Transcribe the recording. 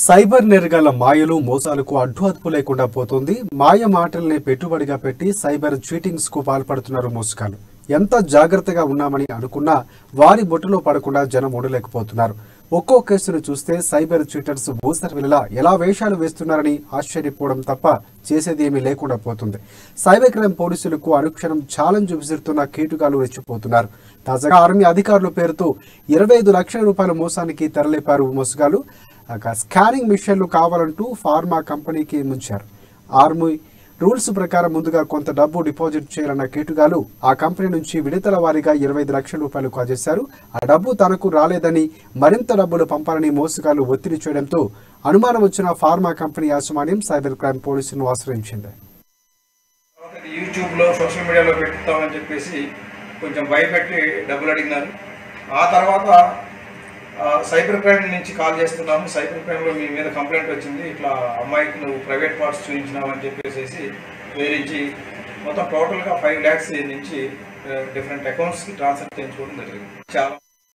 Cyber నేరగాళ్ల మాయలు మోసాలకు అడ్డు లేకుండా పోతుంది. మాయ మాటల్ని పెట్టుబడిగా పెట్టి సైబర్ చీటింగ్స్ కు పాల్పడుతున్నారు మోసగాళ్లు. ఎంత జాగ్రత్తగా ఉన్నామని అనుకున్నా వారి బొట్టులో పడకుండా జనం ఉండలేకపోతున్నారు. ఒక్కో కేసును చూస్తే సైబర్ చీటర్స్ ఊసరవెల్లా ఎలా వేషాలు వేస్తున్నారని ఆశ్చర్యపోవడం తప్ప చేసేది ఏమీ లేకుండా పోతుంది. సైబర్ క్రైమ్ పోలీసులకు అనుక్షణం ఛాలెంజ్ విసురుతున్న కేటుగాళ్లు రెచ్చిపోతున్నారు. తాజాగా ఆర్మీ అధికారుల పేరుతో 25 లక్షల రూపాయల మోసానికి తెరలేపారు మోసగాళ్లు. స్కానింగ్ మిషన్లు కావాలంటూ ఫార్మా కంపెనీకి ముంచారు. ఆర్మీ రూల్స్ ప్రకారం ముందుగా కొంత డబ్బు డిపాజిట్ చేయాలన్న కేటుగాలు ఆ కంపెనీ నుంచి విడతల వారీగా 25 లక్షల రూపాయలు కాజేశారు. ఆ డబ్బు తనకు రాలేదని మరింత డబ్బులు పంపాలని మోసగాళ్లు ఒత్తిడి చేయడంతో అనుమానం వచ్చిన ఫార్మా కంపెనీ యాజమాన్యం సైబర్ క్రైమ్ పోలీసులను ఆశ్రయించింది. యూట్యూబ్ లో సోషల్ మీడియాలో పెడతామని చెప్పేసి కొంచెం భయపెట్టి డబ్బులు అడిగినారు. ఆ తర్వాత సైబర్ క్రైమ్ నుంచి కాల్ చేస్తున్నాము, సైబర్ క్రైమ్లో మీ మీద కంప్లైంట్ వచ్చింది, ఇట్లా అమ్మాయికి నువ్వు ప్రైవేట్ పార్ట్స్ చూపించినావు అని చెప్పేసి వేరించి మొత్తం టోటల్గా 5 lakhs నుంచి డిఫరెంట్ అకౌంట్స్కి ట్రాన్స్ఫర్ చేయించుకోవడం జరిగింది. చాలా